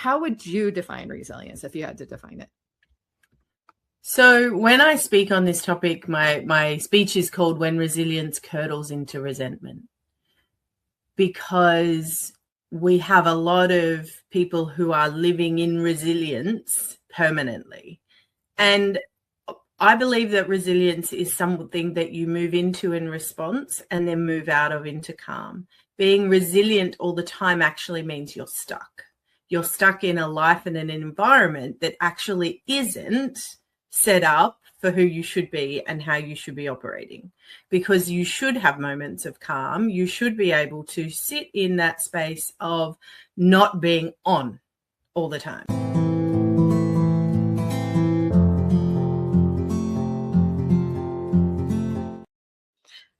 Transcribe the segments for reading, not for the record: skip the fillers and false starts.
how would you define resilience if you had to define it? So when I speak on this topic, my speech is called When Resilience Curdles into Resentment, because we have a lot of people who are living in resilience permanently. And I believe that resilience is something that you move into in response and then move out of into calm. Being resilient all the time actually means you're stuck. You're stuck in a life and in an environment that actually isn't set up for who you should be and how you should be operating, because you should have moments of calm. You should be able to sit in that space of not being on all the time.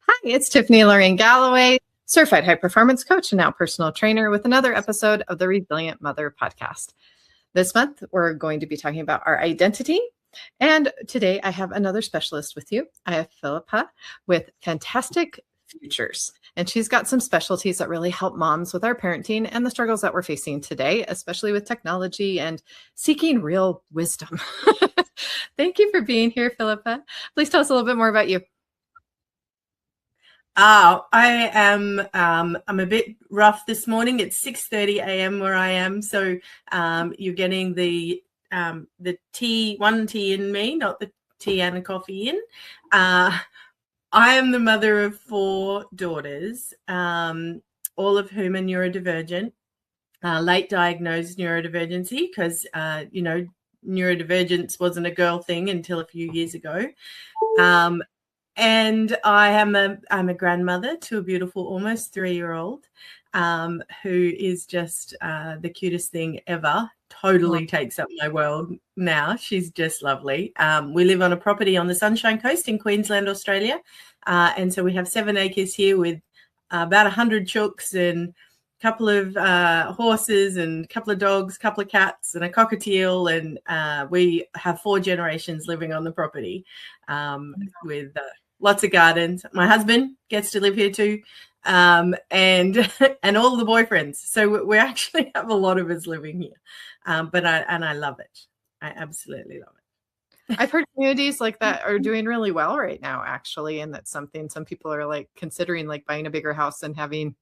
Hi, it's Tiffany Lorraine Galloway, certified high performance coach and now personal trainer, with another episode of the Resilient Mother podcast. This month, we're going to be talking about our identity. And today I have another specialist with you. I have Philippa with Fantastic Futures. And she's got some specialties that really help moms with our parenting and the struggles that we're facing today, especially with technology and seeking real wisdom. Thank you for being here, Philippa. Please tell us a little bit more about you. I am, I'm a bit rough this morning. It's 6:30 a.m. where I am. So you're getting the tea, one tea in me, not the tea and a coffee in. I am the mother of 4 daughters, all of whom are neurodivergent, late diagnosed neurodivergency, because, neurodivergence wasn't a girl thing until a few years ago. And I'm a grandmother to a beautiful, almost 3-year-old, who is just the cutest thing ever. Totally takes up my world now. She's just lovely. We live on a property on the Sunshine Coast in Queensland, Australia. And so we have 7 acres here with about 100 chooks and a couple of horses and a couple of dogs, a couple of cats and a cockatiel. And we have 4 generations living on the property with lots of gardens. My husband gets to live here too. And all the boyfriends. So we actually have a lot of us living here. But I love it. I absolutely love it. I've heard communities like that are doing really well right now, actually. And that's something some people are like considering, like buying a bigger house and having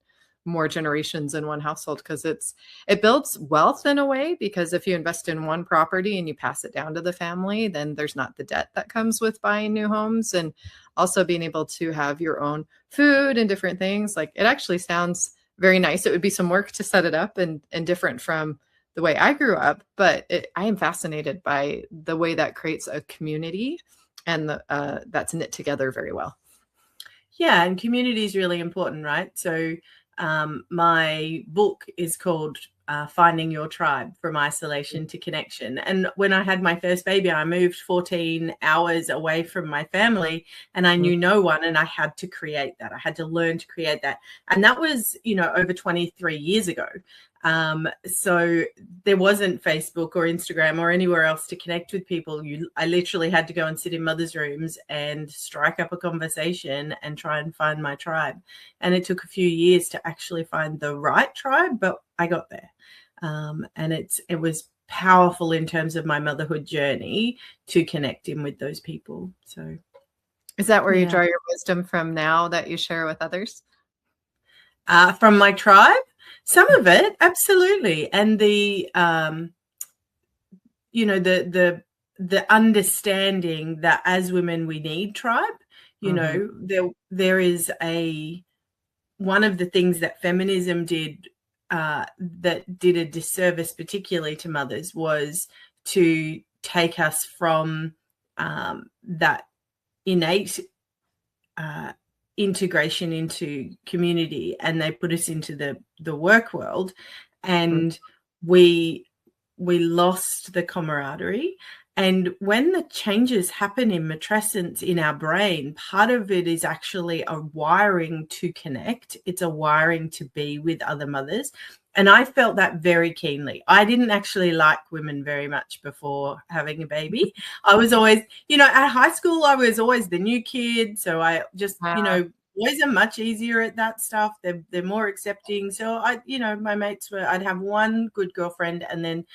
more generations in one household, because it builds wealth in a way, because if you invest in one property and you pass it down to the family, then there's not the debt that comes with buying new homes, and also being able to have your own food and different things. Like, it actually sounds very nice. It would be some work to set it up and different from the way I grew up, but I am fascinated by the way that creates a community and that's knit together very well. Yeah, and community is really important, right? So my book is called Finding Your Tribe, From Isolation to Connection. And when I had my first baby, I moved 14 hours away from my family and I knew no one, and I had to create that. I had to learn to create that. And that was, over 23 years ago. So there wasn't Facebook or Instagram or anywhere else to connect with people. I literally had to go and sit in mothers' rooms and strike up a conversation and try and find my tribe. And it took a few years to actually find the right tribe, but I got there. And it was powerful in terms of my motherhood journey to connect in with those people. So is that where you draw your wisdom from now that you share with others? From my tribe? Some of it, absolutely. And the understanding that as women, we need tribe. There is one of the things that feminism did that did a disservice, particularly to mothers, was to take us from that innate integration into community, and they put us into the work world, and we lost the camaraderie. And when the changes happen in matrescence in our brain, part of it is actually a wiring to connect. It's a wiring to be with other mothers. And I felt that very keenly. I didn't actually like women very much before having a baby. I was always, at high school, I was always the new kid. So I just, boys are much easier at that stuff. They're more accepting. So my mates I'd have one good girlfriend, and then,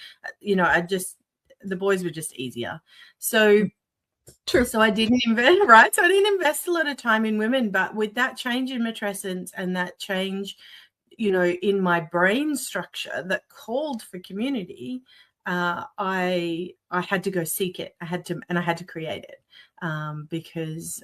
the boys were just easier. So True. So I didn't invest, right? So I didn't invest a lot of time in women, but with that change in matrescence and that change, in my brain structure that called for community, I had to go seek it. I had to create it, because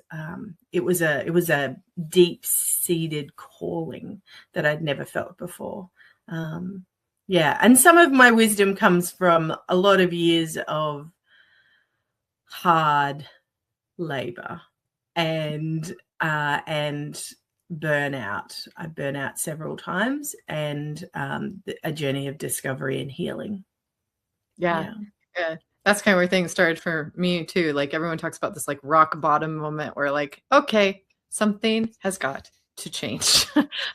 it was a deep-seated calling that I'd never felt before. And some of my wisdom comes from a lot of years of hard labor and burnout. I burn out several times, and a journey of discovery and healing. Yeah. That's kind of where things started for me too. Like, everyone talks about this like rock bottom moment where like, okay, something has got to change.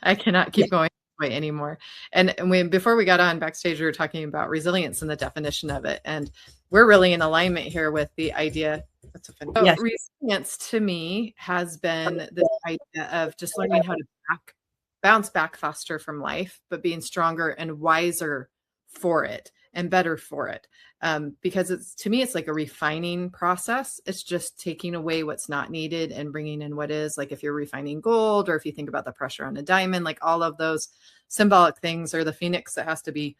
I cannot keep going this way anymore. And before we got on backstage, we were talking about resilience and the definition of it. And we're really in alignment here with the idea. Resilience to me has been this idea of just learning how to bounce back faster from life, but being stronger and wiser for it and better for it. Because to me, it's like a refining process. It's just taking away what's not needed and bringing in what is. Like if you're refining gold, or if you think about the pressure on a diamond, like all of those symbolic things, or the phoenix that has to be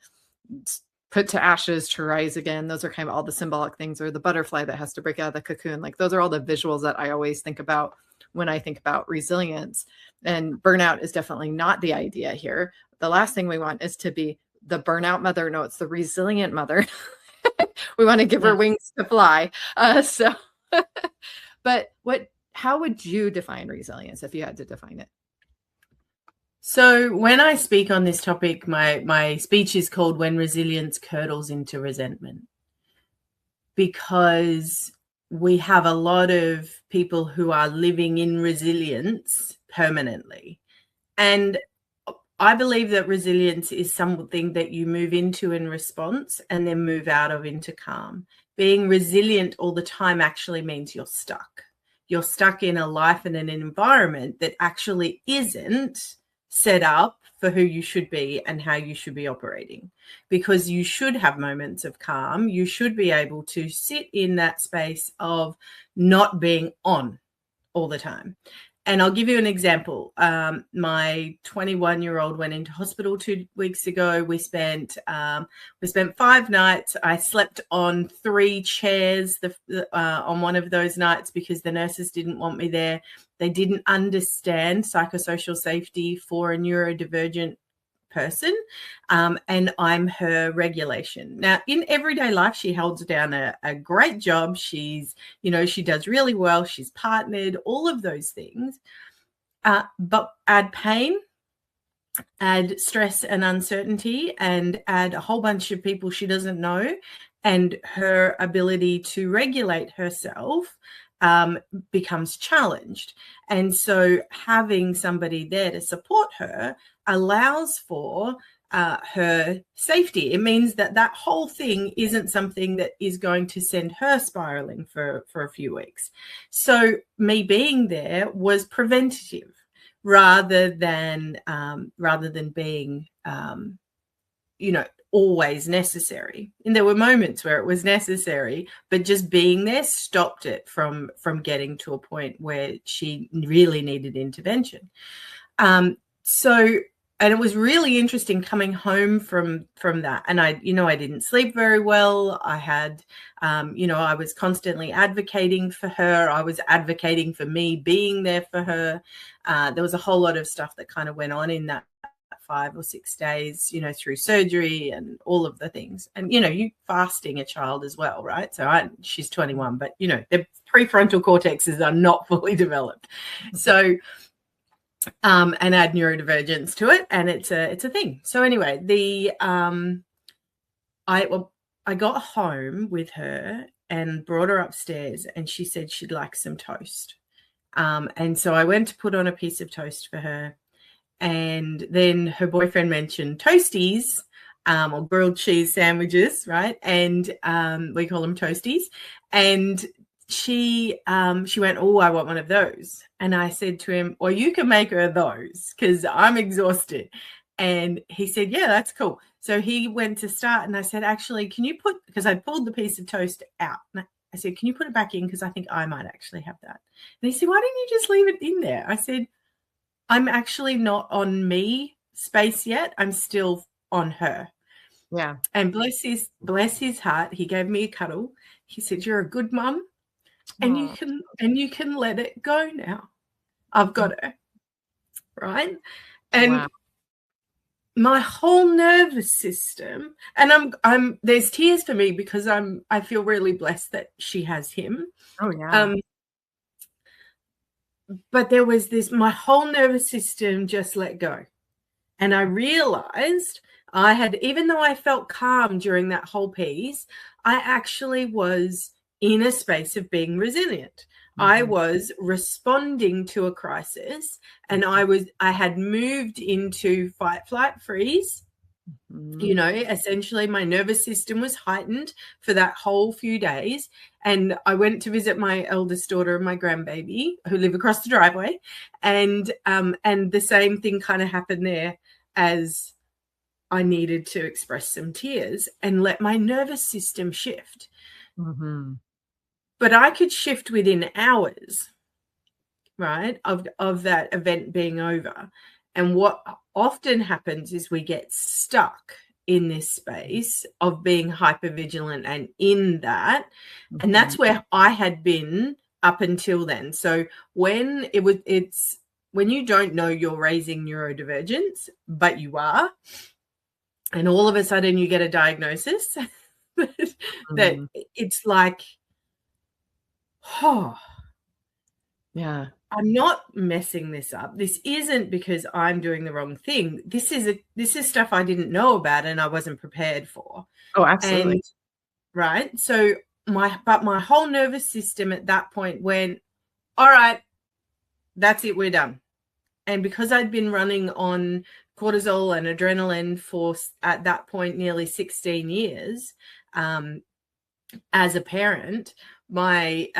put to ashes to rise again. Those are kind of all the symbolic things, or the butterfly that has to break out of the cocoon. Like those are all the visuals that I always think about when I think about resilience. And burnout is definitely not the idea here. The last thing we want is to be the burnout mother. No, it's the resilient mother. We want to give her wings to fly. But how would you define resilience if you had to define it? So when I speak on this topic, my speech is called When Resilience Curdles into Resentment, because we have a lot of people who are living in resilience permanently. And I believe that resilience is something that you move into in response and then move out of into calm. Being resilient all the time actually means you're stuck. You're stuck in a life and in an environment that actually isn't set up for who you should be and how you should be operating, because you should have moments of calm. You should be able to sit in that space of not being on all the time. And I'll give you an example. My 21-year-old went into hospital 2 weeks ago. We spent 5 nights. I slept on 3 chairs on one of those nights because the nurses didn't want me there. They didn't understand psychosocial safety for a neurodivergent person, and I'm her regulation. Now, in everyday life, she holds down a great job. She does really well. She's partnered, all of those things. But add pain, add stress and uncertainty, and add a whole bunch of people she doesn't know, and her ability to regulate herself becomes challenged. And so having somebody there to support her allows for her safety. It means that whole thing isn't something that is going to send her spiraling for a few weeks. So me being there was preventative rather than being always necessary. And there were moments where it was necessary, but just being there stopped it from getting to a point where she really needed intervention. And it was really interesting coming home from that. And I didn't sleep very well. I had, I was constantly advocating for her. I was advocating for me being there for her. There was a whole lot of stuff that kind of went on in that 5 or 6 days, through surgery and all of the things. And, you fasting a child as well, right? So she's 21, but, the prefrontal cortexes are not fully developed. So, and add neurodivergence to it, and it's a thing. So anyway, I got home with her and brought her upstairs, and she said she'd like some toast. And so I went to put on a piece of toast for her, and then her boyfriend mentioned toasties, or grilled cheese sandwiches, right? And we call them toasties. And she went, oh, I want one of those. And I said to him, well, you can make her those because I'm exhausted. And he said, yeah, that's cool. So he went to start, and I said, actually, can you put, because I pulled the piece of toast out. And I said, can you put it back in? Because I think I might actually have that. And he said, why didn't you just leave it in there? I said, I'm actually not on me space yet. I'm still on her. Yeah. And bless his heart, he gave me a cuddle. He said, you're a good mum. And you can let it go now. I've got her. Right? And wow. my whole nervous system, and I'm there's tears for me because I feel really blessed that she has him. Oh yeah. But there was this, my whole nervous system just let go. And I realized I had, even though I felt calm during that whole piece, I actually was in a space of being resilient. I was responding to a crisis, and I had moved into fight, flight, freeze. You know, essentially my nervous system was heightened for that whole few days. And I went to visit my eldest daughter and my grandbaby who live across the driveway. And the same thing kind of happened there, as I needed to express some tears and let my nervous system shift. But I could shift within hours, right, of that event being over. And what often happens is we get stuck in this space of being hypervigilant and in that. And that's where I had been up until then. So when when you don't know you're raising neurodivergence, but you are, and all of a sudden you get a diagnosis that it's like, oh, yeah, I'm not messing this up. This isn't because I'm doing the wrong thing. This is stuff I didn't know about and I wasn't prepared for. oh absolutely. And right, so my whole nervous system at that point went, all right, that's it, we're done. And because I'd been running on cortisol and adrenaline for, at that point, nearly 16 years as a parent, my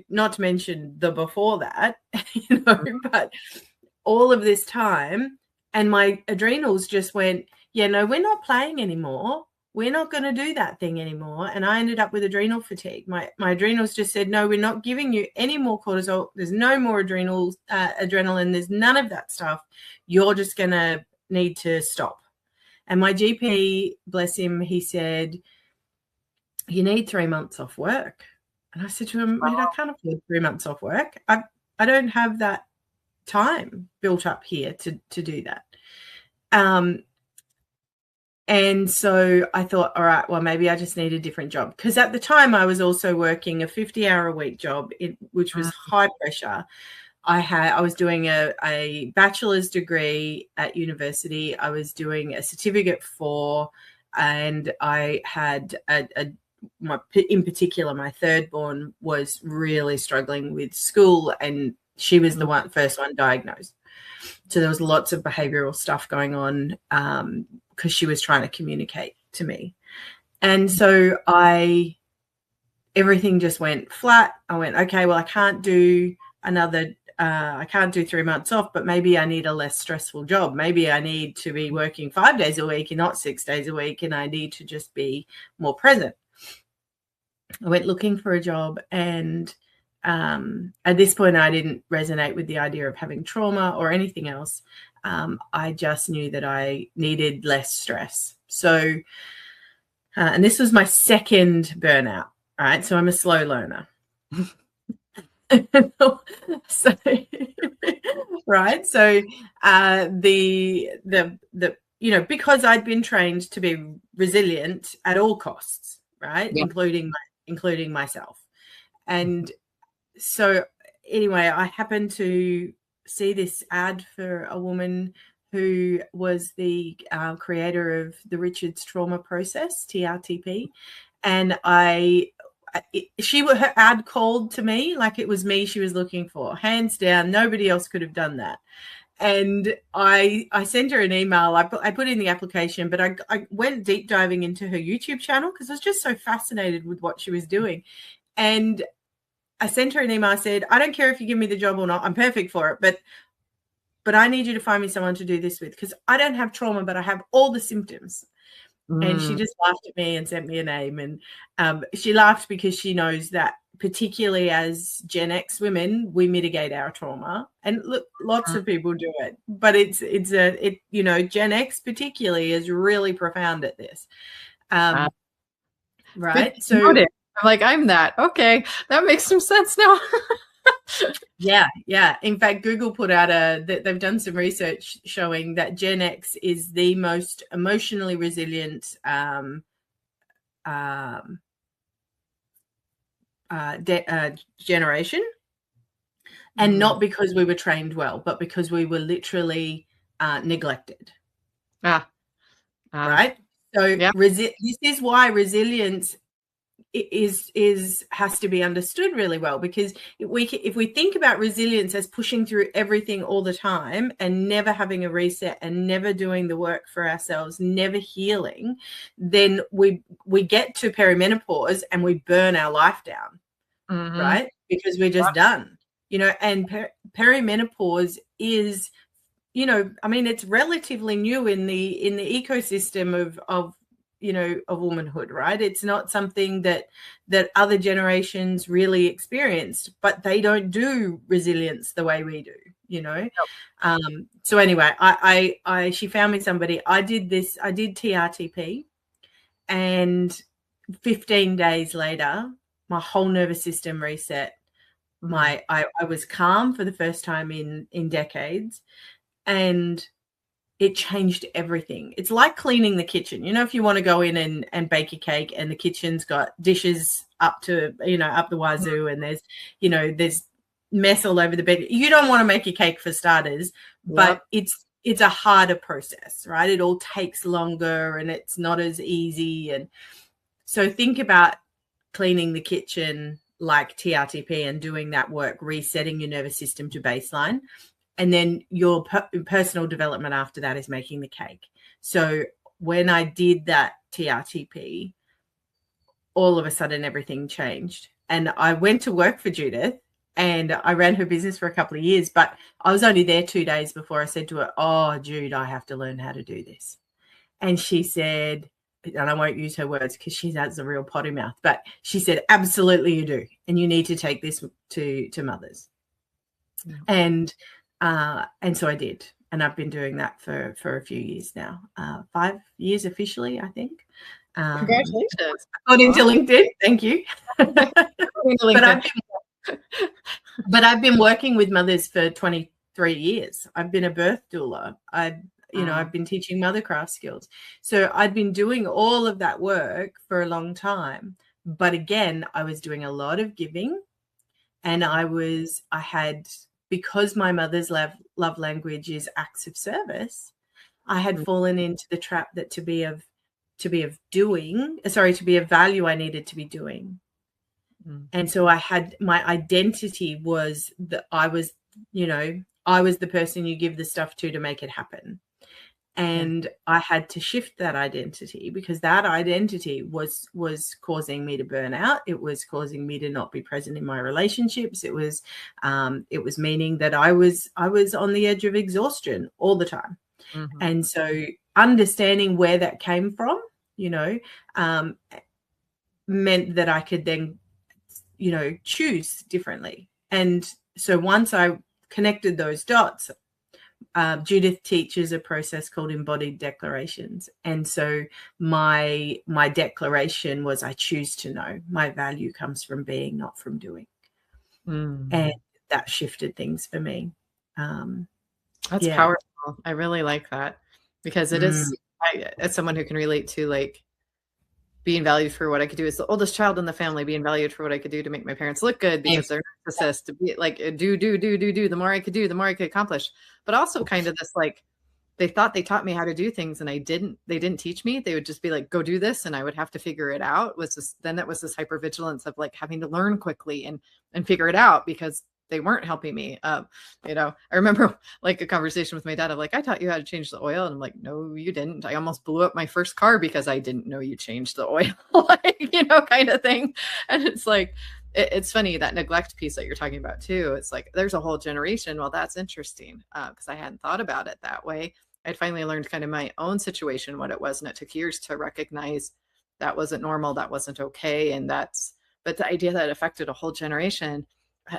not to mention the before that, you know, but all of this time, and my adrenals just went, yeah, no, we're not playing anymore. We're not going to do that thing anymore. And I ended up with adrenal fatigue. My adrenals just said, no, we're not giving you any more cortisol. There's no more adrenaline. There's none of that stuff. You're just going to need to stop. And my GP, bless him, he said, you need 3 months off work. And I said to him, mate, I can't afford 3 months off work. I don't have that time built up here to do that. And so I thought, all right, well, maybe I just need a different job. Because at the time I was also working a 50-hour-a-week job, which was high pressure. I was doing a bachelor's degree at university. I was doing a certificate for, and I had in particular, my third born was really struggling with school, and she was the first one diagnosed. So there was lots of behavioral stuff going on because she was trying to communicate to me. And so everything just went flat. I went, okay, well, I can't do 3 months off, but maybe I need a less stressful job. Maybe I need to be working 5 days a week and not 6 days a week, and I need to just be more present. I went looking for a job, and at this point I didn't resonate with the idea of having trauma or anything else. I just knew that I needed less stress. So, and this was my second burnout, right? So I'm a slow learner. So, right. So the you know, because I'd been trained to be resilient at all costs, right? Yeah. Including myself. And so anyway, I happened to see this ad for a woman who was the creator of the Richards Trauma Process, TRTP. And her ad called to me like it was me she was looking for. Hands down, nobody else could have done that. And I sent her an email. I put in the application, but I went deep diving into her YouTube channel because I was just so fascinated with what she was doing. And I sent her an email. I said, I don't care if you give me the job or not. I'm perfect for it. But I need you to find me someone to do this with, because I don't have trauma, but I have all the symptoms. And she just laughed at me and sent me a name. And she laughed because she knows that, particularly as Gen X women, we mitigate our trauma. And look, lots of people do it, but Gen X particularly is really profound at this. Right. So I'm like, I'm that. Okay. That makes some sense now. Yeah. In fact, Google put out they've done some research showing that Gen X is the most emotionally resilient generation, and not because we were trained well, but because we were literally neglected. Right. So yeah. This is why resilience has to be understood really well, because if we think about resilience as pushing through everything all the time and never having a reset and never doing the work for ourselves, never healing, then we get to perimenopause and we burn our life down, right? Because we're just done, and perimenopause is, it's relatively new in the ecosystem of womanhood, right? It's not something that other generations really experienced, but they don't do resilience the way we do, Nope. So anyway, she found me somebody. I did TRTP, and 15 days later, my whole nervous system reset. I was calm for the first time in decades, and it changed everything. It's like cleaning the kitchen. If you want to go in and bake a cake and the kitchen's got dishes up to, up the wazoo, and there's mess all over the bed. You don't want to make a cake for starters, but it's a harder process, right? It all takes longer and it's not as easy. And so think about cleaning the kitchen like TRTP and doing that work, resetting your nervous system to baseline. And then your personal development after that is making the cake. So when I did that TRTP, all of a sudden everything changed. And I went to work for Judith, and I ran her business for a couple of years, but I was only there 2 days before I said to her, "Oh, Jude, I have to learn how to do this." And she said, and I won't use her words because she has a real potty mouth, but she said, "Absolutely you do. And you need to take this to mothers." And so I did, and I've been doing that for a few years now, 5 years officially, I think. Congratulations! According to LinkedIn, thank you. But I've been working with mothers for 23 years. I've been a birth doula. I've been teaching mothercraft skills. So I've been doing all of that work for a long time. But again, I was doing a lot of giving, and because my mother's love language is acts of service, I had fallen into the trap that to be of value, I needed to be doing. And so my identity was that I was the person you give the stuff to make it happen. And I had to shift that identity, because that identity was causing me to burn out. It was causing me to not be present in my relationships. It was meaning that I was on the edge of exhaustion all the time. And so understanding where that came from, meant that I could then, choose differently. And so once I connected those dots, Judith teaches a process called embodied declarations. And so my declaration was, I choose to know. My value comes from being, not from doing. And that shifted things for me. That's powerful. I really like that, because it is, as someone who can relate to like being valued for what I could do as the oldest child in the family, being valued for what I could do to make my parents look good because they're narcissists, to be like, do. The more I could do, the more I could accomplish. But also kind of this, like, they thought they taught me how to do things and they didn't teach me. They would just be like, go do this. And I would have to figure it out. Then that was this hypervigilance of like having to learn quickly and figure it out, because they weren't helping me. I remember like a conversation with my dad of like, I taught you how to change the oil. And I'm like, no, you didn't. I almost blew up my first car because I didn't know you changed the oil, like, kind of thing. And it's like, it's funny, that neglect piece that you're talking about too. It's like there's a whole generation. Well, that's interesting, because I hadn't thought about it that way. I'd finally learned kind of my own situation, what it was, and it took years to recognize that wasn't normal, that wasn't okay. But the idea that it affected a whole generation,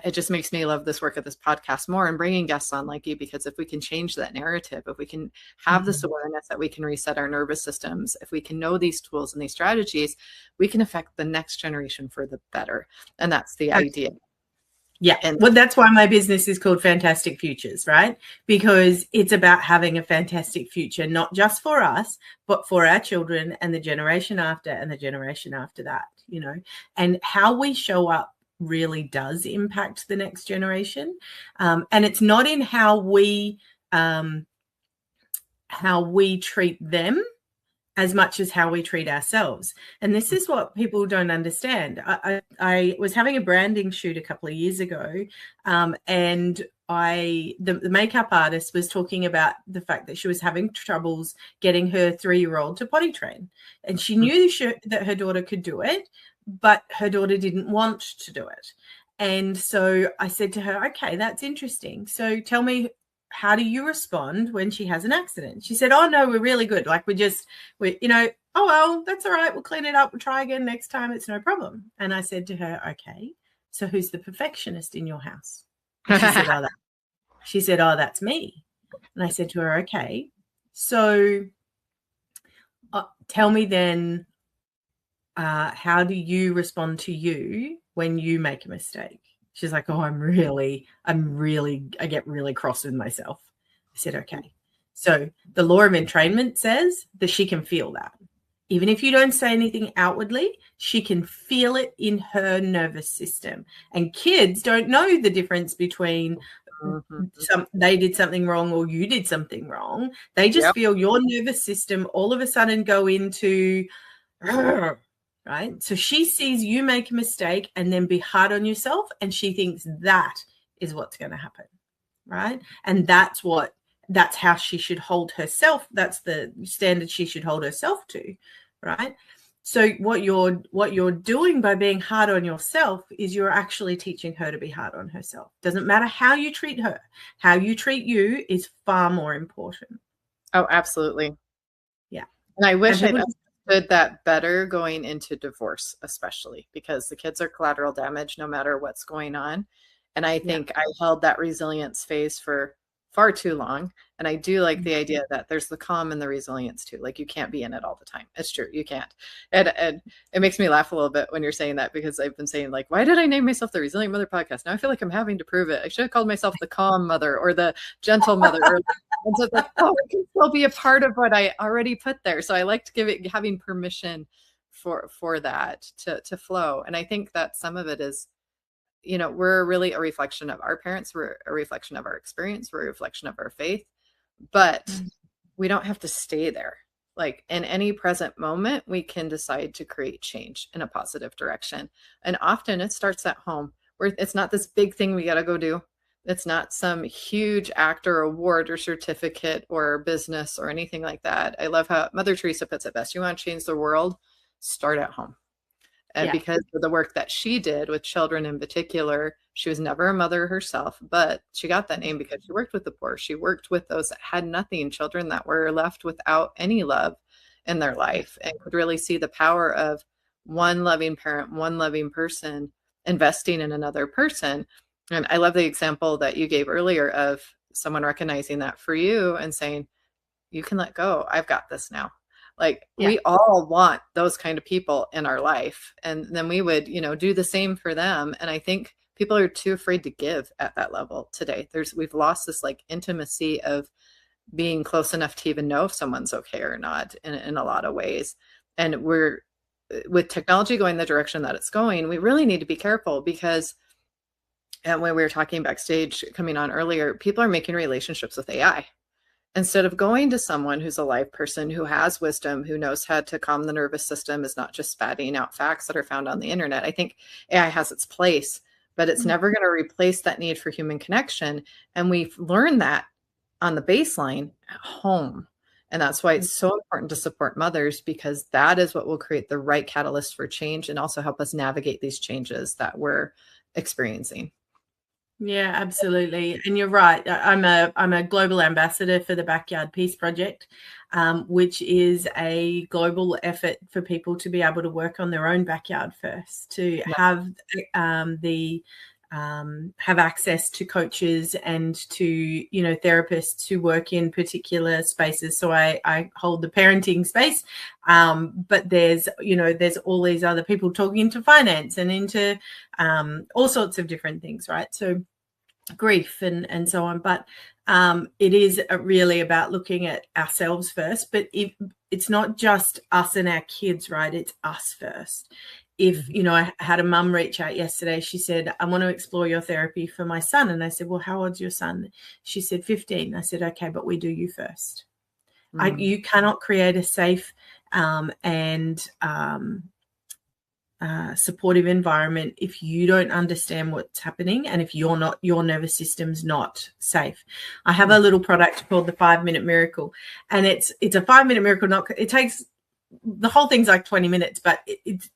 it just makes me love this work of this podcast more, and bringing guests on like you, because if we can change that narrative, if we can have this awareness that we can reset our nervous systems, if we can know these tools and these strategies, we can affect the next generation for the better. And that's the idea. Yeah. And well, that's why my business is called Fantastic Futures, right? Because it's about having a fantastic future, not just for us, but for our children and the generation after and the generation after that, you know, and how we show up really does impact the next generation. And it's not in how we treat them as much as how we treat ourselves. And this is what people don't understand. I was having a branding shoot a couple of years ago, and the makeup artist was talking about the fact that she was having troubles getting her 3-year-old to potty train. And she knew that her daughter could do it, but her daughter didn't want to do it. And so I said to her, okay, that's interesting. So tell me, how do you respond when she has an accident? She said, oh, no, we're really good. Like we you know, oh, well, that's all right. We'll clean it up. We'll try again next time. It's no problem. And I said to her, okay, so who's the perfectionist in your house? And she said, oh, that's me. And I said to her, okay, so tell me then, how do you respond to you when you make a mistake? She's like, oh, I get really cross with myself. I said, okay. So the law of entrainment says that she can feel that. Even if you don't say anything outwardly, she can feel it in her nervous system. And kids don't know the difference between they did something wrong or you did something wrong. They just feel your nervous system all of a sudden go into, right? So she sees you make a mistake and then be hard on yourself, and she thinks that is what's going to happen, right? And that's how she should hold herself. That's the standard she should hold herself to, right? So what you're doing by being hard on yourself is you're actually teaching her to be hard on herself. Doesn't matter how you treat her. How you treat you is far more important. Oh, absolutely. Yeah. And I wish I'd understood that better going into divorce, especially because the kids are collateral damage no matter what's going on. And I think I held that resilience phase for far too long. And I do like the idea that there's the calm and the resilience too. Like you can't be in it all the time. It's true. You can't. And it makes me laugh a little bit when you're saying that, because I've been saying like, why did I name myself the Resilient Mother Podcast? Now I feel like I'm having to prove it. I should have called myself the Calm Mother or the Gentle Mother. And so it's like, oh, it can still be a part of what I already put there. So I liked having permission for that to flow. And I think that some of it is, you know, we're really a reflection of our parents. We're a reflection of our experience. We're a reflection of our faith, but we don't have to stay there. Like in any present moment, we can decide to create change in a positive direction. And often it starts at home, where it's not this big thing we got to go do. It's not some huge act or award or certificate or business or anything like that. I love how Mother Teresa puts it best. You want to change the world, start at home. And because of the work that she did with children in particular, she was never a mother herself, but she got that name because she worked with the poor. She worked with those that had nothing, children that were left without any love in their life, and could really see the power of one loving parent, one loving person investing in another person. And I love the example that you gave earlier of someone recognizing that for you and saying, you can let go. I've got this now. Like we all want those kind of people in our life. And then we would, you know, do the same for them. And I think people are too afraid to give at that level today. We've lost this like intimacy of being close enough to even know if someone's okay or not in a lot of ways. And with technology going the direction that it's going, we really need to be careful, because when we were talking backstage coming on earlier, people are making relationships with AI. Instead of going to someone who's a live person, who has wisdom, who knows how to calm the nervous system, is not just spatting out facts that are found on the internet. I think AI has its place, but it's never going to replace that need for human connection. And we've learned that on the baseline at home. And that's why it's so important to support mothers, because that is what will create the right catalyst for change and also help us navigate these changes that we're experiencing. Yeah, absolutely. And you're right. I'm a global ambassador for the Backyard Peace Project, which is a global effort for people to be able to work on their own backyard first, to have have access to coaches and to, you know, therapists who work in particular spaces. So I hold the parenting space, but there's all these other people talking into finance and into all sorts of different things, right? So grief and so on. But it is really about looking at ourselves first. But it's not just us and our kids, right? It's us first. If, you know, I had a mum reach out yesterday. She said, I want to explore your therapy for my son. And I said, well, how old's your son? She said, 15. I said, okay, but we do you first. You cannot create a safe and supportive environment if you don't understand what's happening and if your nervous system's not safe. I have a little product called the 5-Minute Miracle, and it's a 5-minute miracle. It takes, the whole thing's like 20 minutes, but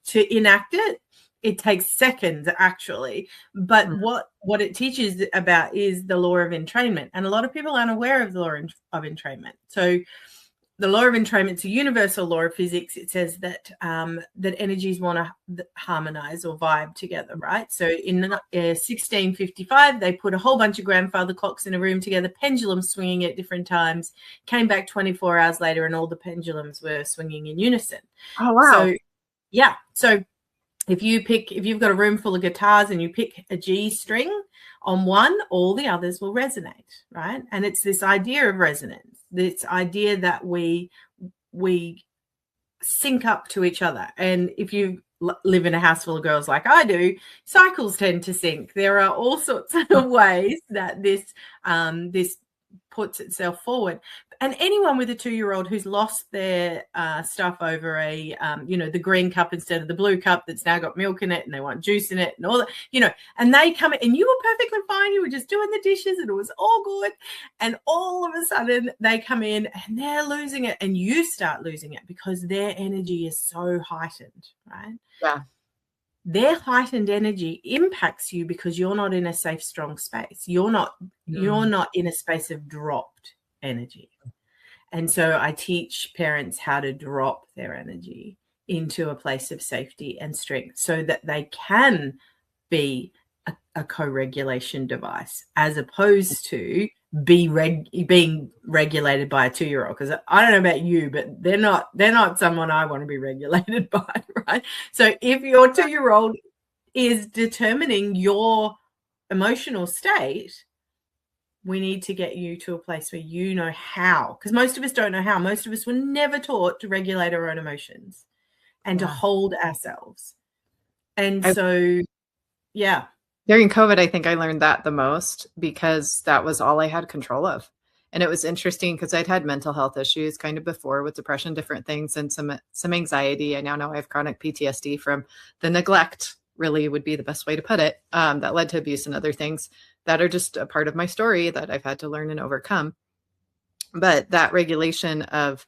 to enact it takes seconds actually. But what it teaches about is the law of entrainment, and a lot of people aren't aware of the law of entrainment. So the law of entrainment is a universal law of physics. It says that that energies want to harmonize or vibe together, right? So in 1655, they put a whole bunch of grandfather clocks in a room together, pendulums swinging at different times, came back 24 hours later, and all the pendulums were swinging in unison. Oh, wow. So, yeah. So if you've got a room full of guitars and you pick a G string on one, all the others will resonate, right? And it's this idea of resonance, this idea that we sync up to each other. And if you live in a house full of girls like I do, cycles tend to sync. There are all sorts of ways that this puts itself forward. And anyone with a 2-year-old who's lost their stuff over the green cup instead of the blue cup that's now got milk in it and they want juice in it and all that, and they come in and you were perfectly fine. You were just doing the dishes and it was all good. And all of a sudden they come in and they're losing it, and you start losing it because their energy is so heightened, right? Yeah. Their heightened energy impacts you because you're not in a safe, strong space. You're not in a space of dropped energy. And so I teach parents how to drop their energy into a place of safety and strength so that they can be a co-regulation device, as opposed to being regulated by a 2-year-old. Because I don't know about you, but they're not someone I want to be regulated by, right? So if your 2-year-old is determining your emotional state, we need to get you to a place where you know how, because most of us don't know how. Most of us were never taught to regulate our own emotions and to hold ourselves. And yeah. During COVID, I think I learned that the most, because that was all I had control of. And it was interesting because I'd had mental health issues kind of before with depression, different things, and some anxiety. I now know I have chronic PTSD from the neglect, really would be the best way to put it, that led to abuse and other things that are just a part of my story that I've had to learn and overcome. But that regulation of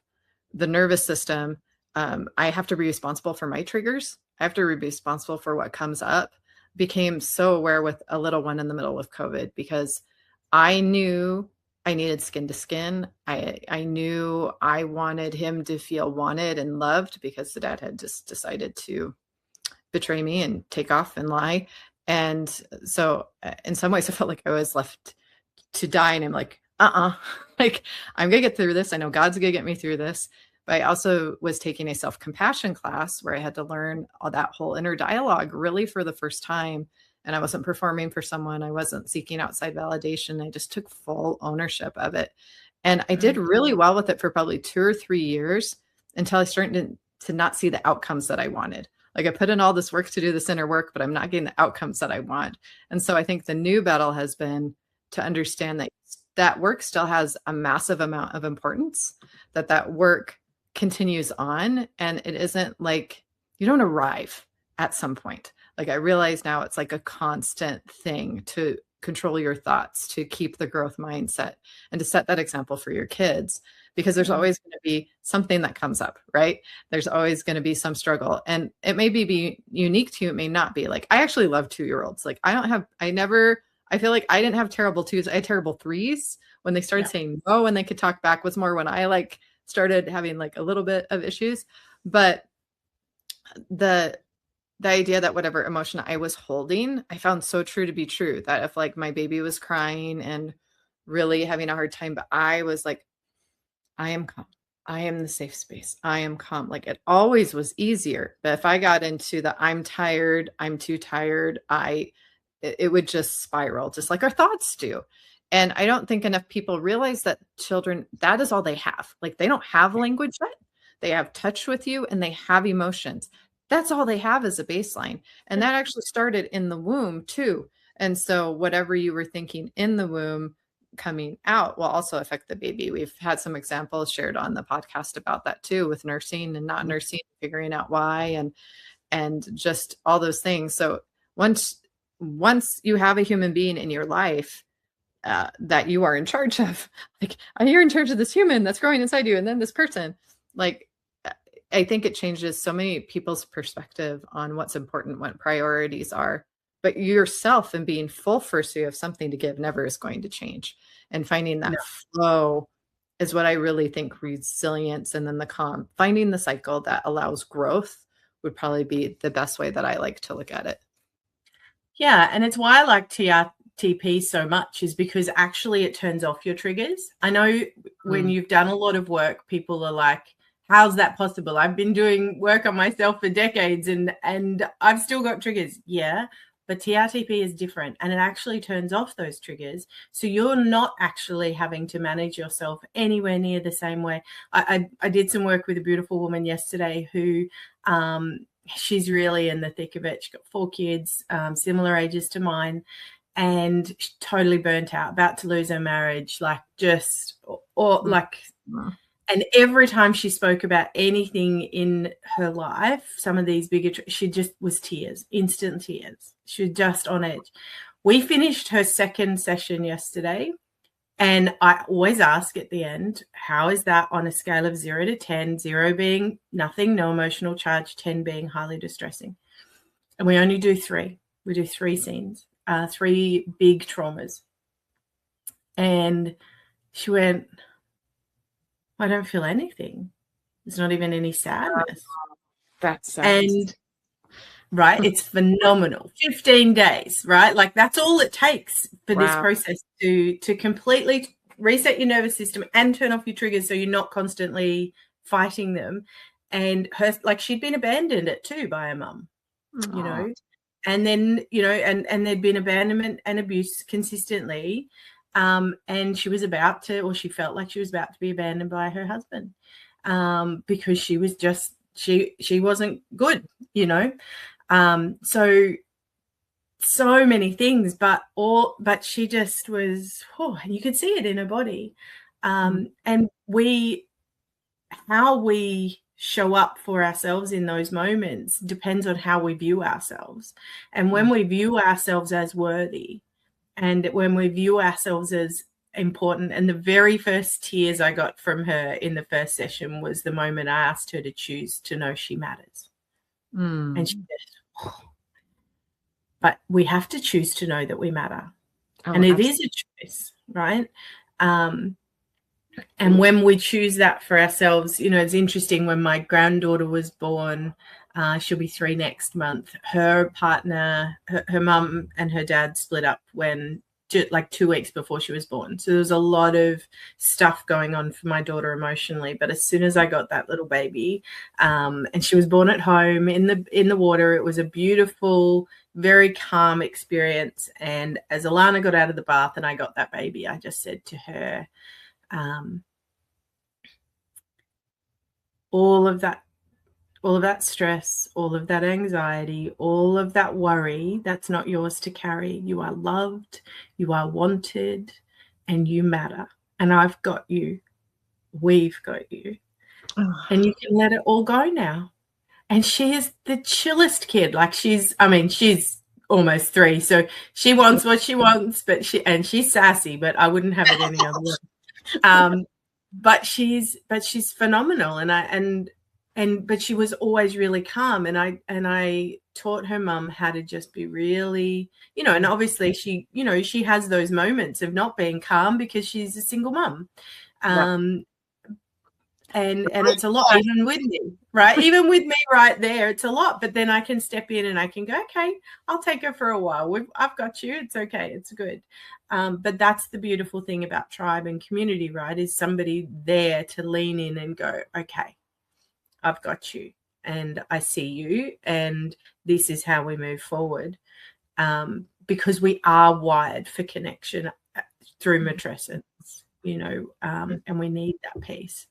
the nervous system, I have to be responsible for my triggers. I have to be responsible for what comes up. Became so aware with a little one in the middle of COVID, because I knew I needed skin to skin. I knew I wanted him to feel wanted and loved, because the dad had just decided to betray me and take off and lie. And so in some ways I felt like I was left to die, and I'm like, like, I'm going to get through this. I know God's going to get me through this. But I also was taking a self-compassion class where I had to learn all that whole inner dialogue really for the first time. And I wasn't performing for someone. I wasn't seeking outside validation. I just took full ownership of it. And I did really well with it for probably 2 or 3 years until I started to not see the outcomes that I wanted. Like, I put in all this work to do this inner work, but I'm not getting the outcomes that I want. And so I think the new battle has been to understand that that work still has a massive amount of importance, that work continues on. And it isn't like you don't arrive at some point. Like, I realize now it's like a constant thing to control your thoughts, to keep the growth mindset, and to set that example for your kids. because there's always going to be something that comes up, right? There's always going to be some struggle, and it may be unique to you. It may not be. Like, I actually love 2-year-olds. Like, I feel like I didn't have terrible 2s. I had terrible 3s. When they started saying no and they could talk back was more when I like started having like a little bit of issues. But the idea that whatever emotion I was holding, I found so true to be true, that if like my baby was crying and really having a hard time, but I was like, I am calm. I am the safe space. I am calm. Like, it always was easier. But if I got into the I'm tired, I'm too tired, it would just spiral, just like our thoughts do. And I don't think enough people realize that children, that is all they have. Like, they don't have language yet. They have touch with you and they have emotions. That's all they have as a baseline. And that actually started in the womb too. And so whatever you were thinking in the womb coming out will also affect the baby. We've had some examples shared on the podcast about that too, with nursing and not nursing, figuring out why, and just all those things. So once you have a human being in your life that you are in charge of, like, you're in charge of this human that's growing inside you, and then this person, like, I think it changes so many people's perspective on what's important, what priorities are. But yourself and being full first, you have something to give, never is going to change. And finding that flow is what I really think resilience, and then the calm, finding the cycle that allows growth would probably be the best way that I like to look at it. Yeah. And it's why I like TRTP so much, is because actually it turns off your triggers. I know when you've done a lot of work, people are like, how's that possible? I've been doing work on myself for decades and I've still got triggers. Yeah, but TRTP is different, and it actually turns off those triggers. So you're not actually having to manage yourself anywhere near the same way. I did some work with a beautiful woman yesterday who she's really in the thick of it. She's got 4 kids, similar ages to mine, and she's totally burnt out, about to lose her marriage, like just and every time she spoke about anything in her life, some of these bigger, she just was tears, instant tears. She was just on edge. We finished her second session yesterday, and I always ask at the end, how is that on a scale of 0 to 10, 0 being nothing, no emotional charge, 10 being highly distressing. And we only do 3. We do 3 scenes, 3 big traumas. And she went, I don't feel anything. There's not even any sadness. That's sad. And right, it's phenomenal. 15 days, right? Like, that's all it takes for this process to completely reset your nervous system and turn off your triggers, so you're not constantly fighting them. And her, like, she'd been abandoned at 2 by her mum, you know, and then, you know, and there'd been abandonment and abuse consistently. And she was about to, or she felt like she was about to be abandoned by her husband, because she was just, she wasn't good, you know. So many things, but she just was, and you could see it in her body. And how we show up for ourselves in those moments depends on how we view ourselves. And when we view ourselves as worthy, and when we view ourselves as important, and the very first tears I got from her in the first session was the moment I asked her to choose to know she matters. And she said, but we have to choose to know that we matter. And it is a choice, right? And when we choose that for ourselves, you know, it's interesting. When my granddaughter was born, she'll be 3 next month, her partner, her mum and her dad split up when, like, 2 weeks before she was born. So there was a lot of stuff going on for my daughter emotionally. But as soon as I got that little baby, and she was born at home in the water, it was a beautiful, very calm experience. And as Alana got out of the bath and I got that baby, I just said to her, all of that stress, all of that anxiety, all of that worry, that's not yours to carry. You are loved, you are wanted, and you matter. And I've got you. We've got you. And you can let it all go now. And she is the chillest kid. Like, she's almost 3, so she wants what she wants, but she's sassy, but I wouldn't have it any other way. but she's phenomenal, but she was always really calm, and I taught her mum how to just be really, and obviously she, she has those moments of not being calm because she's a single mum. Yeah. And it's a lot, even with me, right? Even with me right there, it's a lot. But then I can step in and I can go, okay, I'll take her for a while. I've got you. It's okay. It's good. But that's the beautiful thing about tribe and community, right? Is somebody there to lean in and go, okay, I've got you and I see you. And this is how we move forward. Because we are wired for connection through matrescence, and we need that piece.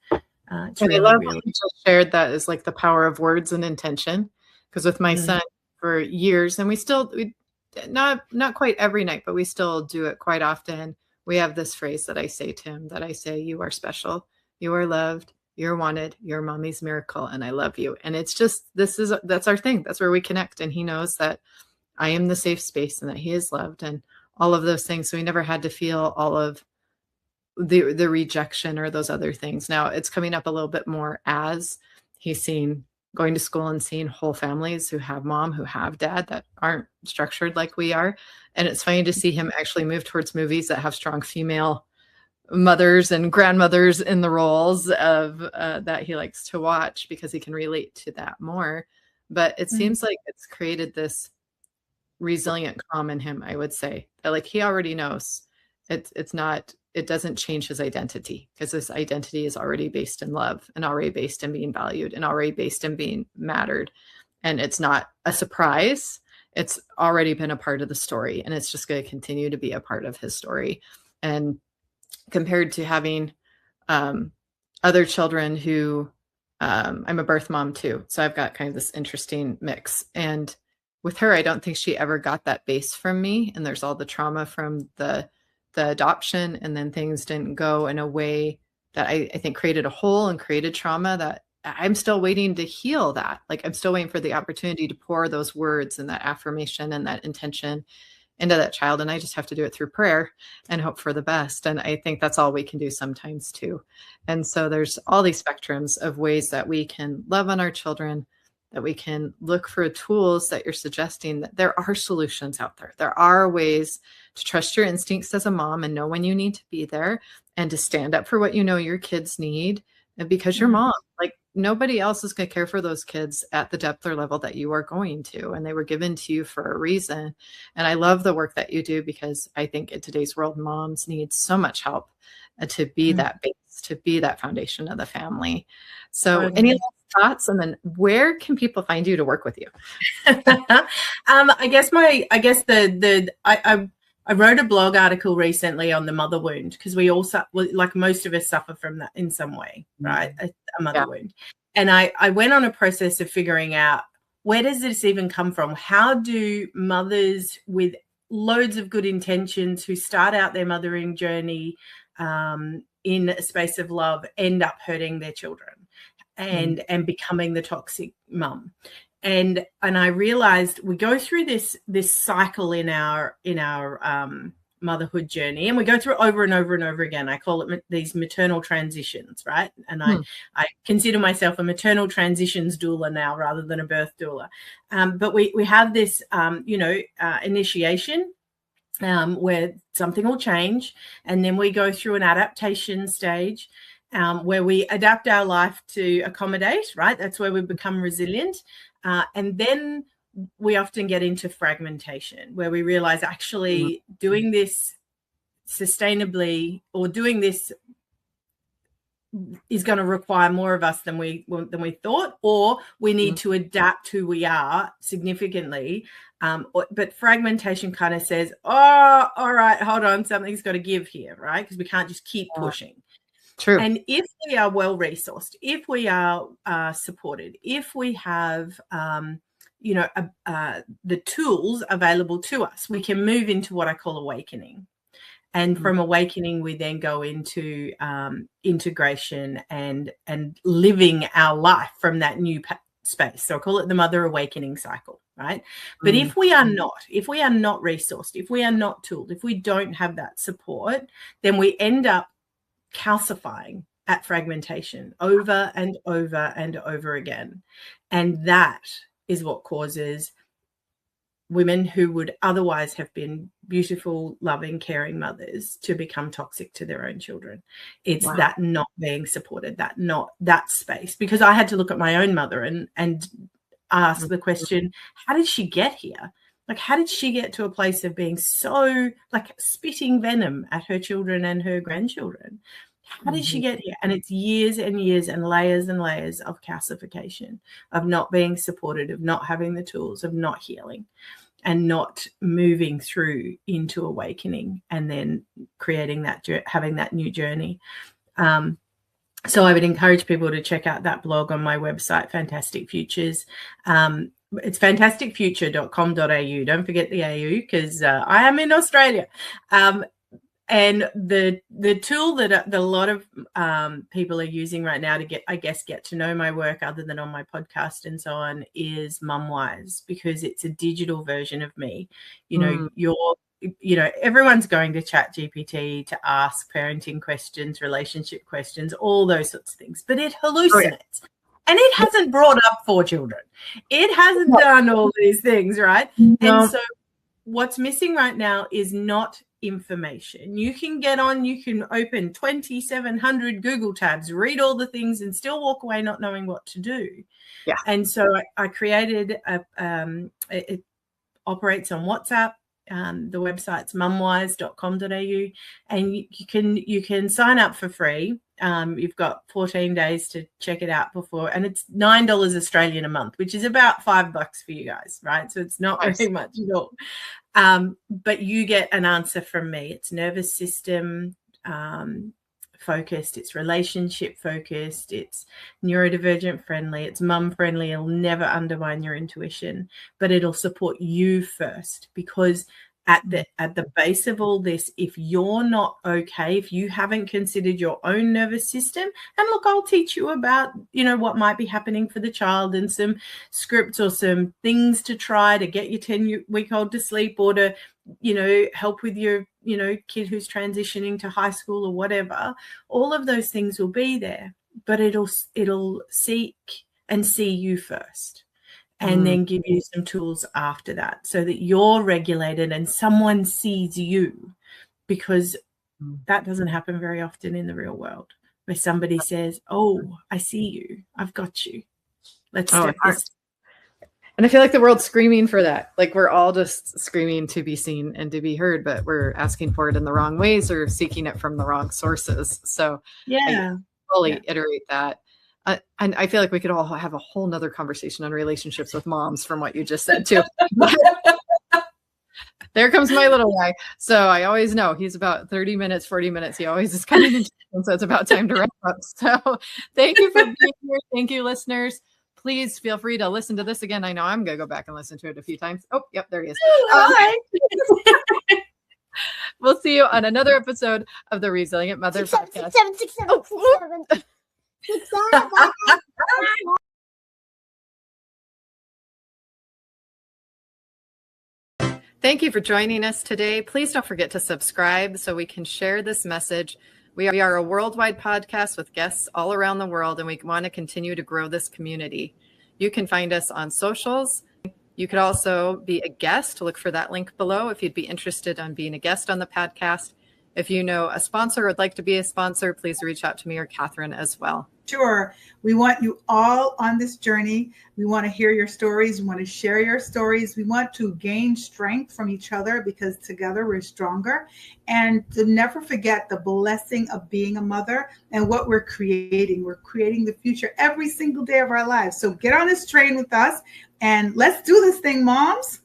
It's And I really, love really. what you just shared, that is like the power of words and intention. Because with my son for years, and we not quite every night, but we still do it quite often. We have this phrase that I say to him, that I say, you are special, you are loved, you're wanted, you're mommy's miracle, and I love you. And it's just, that's our thing. That's where we connect. And he knows that I am the safe space and that he is loved and all of those things. So we never had to feel all of the rejection or those other things. Now it's coming up a little bit more as he's going to school and seeing whole families who have mom, who have dad, that aren't structured like we are. And it's funny to see him actually move towards movies that have strong female mothers and grandmothers in the roles of that he likes to watch, because he can relate to that more. But it seems like it's created this resilient calm in him, I would say, that like he already knows it doesn't change his identity, because his identity is already based in love and already based in being valued and already based in being mattered. And it's not a surprise. It's already been a part of the story, and it's just going to continue to be a part of his story. And compared to having other children who I'm a birth mom too. So I've got kind of this interesting mix. And with her, I don't think she ever got that base from me. And there's all the trauma from the adoption, and then things didn't go in a way that I think created a hole and created trauma that I'm still waiting to heal that. Like I'm still waiting for the opportunity to pour those words and that affirmation and that intention into that child. And I just have to do it through prayer and hope for the best. And I think that's all we can do sometimes too. And so there's all these spectrums of ways that we can love on our children, that we can look for tools that you're suggesting, that there are solutions out there. There are ways to trust your instincts as a mom and know when you need to be there, and to stand up for what you know your kids need. And because you're mom, like nobody else is going to care for those kids at the depth or level that you are going to, and they were given to you for a reason. And I love the work that you do, because I think in today's world, moms need so much help to be that base, to be that foundation of the family. So any last thoughts? And then where can people find you to work with you? I wrote a blog article recently on the mother wound, because we all, like most of us, suffer from that in some way, right? A mother wound. And I went on a process of figuring out, where does this even come from? How do mothers with loads of good intentions who start out their mothering journey in a space of love end up hurting their children and becoming the toxic mum? And I realized we go through this cycle in our motherhood journey, and we go through it over and over and over again. I call it these maternal transitions, right? And I consider myself a maternal transitions doula now rather than a birth doula. But we have this, initiation where something will change, and then we go through an adaptation stage where we adapt our life to accommodate, right? That's where we become resilient. And then we often get into fragmentation, where we realize actually doing this sustainably, or doing this, is going to require more of us than we thought, or we need to adapt who we are significantly. But fragmentation kind of says, oh, all right, hold on, something's got to give here, right? Because we can't just keep pushing. True. And if we are well resourced, if we are supported, if we have the tools available to us, we can move into what I call awakening. And from awakening, we then go into integration and living our life from that new space. So I call it the mother awakening cycle, right? But if we are not resourced, if we are not tooled, if we don't have that support, then we end up calcifying at fragmentation over and over and over again. And that is what causes women who would otherwise have been beautiful, loving, caring mothers to become toxic to their own children. It's that not being supported, that space. Because I had to look at my own mother and ask the question, how did she get here? Like, how did she get to a place of being so, like, spitting venom at her children and her grandchildren? How did she get here? And it's years and years and layers of calcification, of not being supported, of not having the tools, of not healing, and not moving through into awakening and then creating that, having that new journey. So I would encourage people to check out that blog on my website, Fantastic Futures. It's fantasticfuture.com.au. Don't forget the AU, because I am in Australia. And the tool that a lot of people are using right now to get to know my work, other than on my podcast and so on, is MumWise, because it's a digital version of me. Everyone's going to ChatGPT to ask parenting questions, relationship questions, all those sorts of things, but it hallucinates. And it hasn't brought up 4 children. It hasn't done all these things, right? No. And so what's missing right now is not information. You can get on, you can open 2,700 Google tabs, read all the things, and still walk away not knowing what to do. Yeah. And so I created it operates on WhatsApp. The website's mumwise.com.au, and you can sign up for free. You've got 14 days to check it out before, and it's $9 Australian a month, which is about $5 for you guys, right? So it's not very much at all. But you get an answer from me. It's nervous system focused, it's relationship focused, it's neurodivergent friendly, it's mum friendly. It'll never undermine your intuition, but it'll support you first, because at the base of all this, if you're not okay, if you haven't considered your own nervous system, and look, I'll teach you about, what might be happening for the child, and some scripts or some things to try to get your 10-week-old to sleep, or to, help with your, kid who's transitioning to high school or whatever. All of those things will be there, but it'll seek and see you first. And then give you some tools after that, so that you're regulated and someone sees you, because that doesn't happen very often in the real world, where somebody says, "Oh, I see you. I've got you. Let's step this." And I feel like the world's screaming for that. Like, we're all just screaming to be seen and to be heard, but we're asking for it in the wrong ways or seeking it from the wrong sources. So I fully iterate that. And I feel like we could all have a whole nother conversation on relationships with moms from what you just said too. There comes my little guy. So I always know he's about 30 minutes, 40 minutes. He always is coming in. So it's about time to wrap up. So thank you for being here. Thank you, listeners. Please feel free to listen to this again. I know I'm going to go back and listen to it a few times. Oh, yep, there he is. We'll see you on another episode of the Resilient Mother Podcast. 6, 7, 6, 7. Thank you for joining us today. Please don't forget to subscribe so we can share this message. We are a worldwide podcast with guests all around the world, and we want to continue to grow this community. You can find us on socials. You could also be a guest. Look for that link below if you'd be interested in being a guest on the podcast. If you know a sponsor or would like to be a sponsor, please reach out to me or Catherine as well. Sure. We want you all on this journey. We want to hear your stories. We want to share your stories. We want to gain strength from each other, because together we're stronger. And to never forget the blessing of being a mother and what we're creating. We're creating the future every single day of our lives. So get on this train with us and let's do this thing, moms.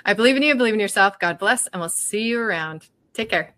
I believe in you. Believe in yourself. God bless. And we'll see you around. Take care.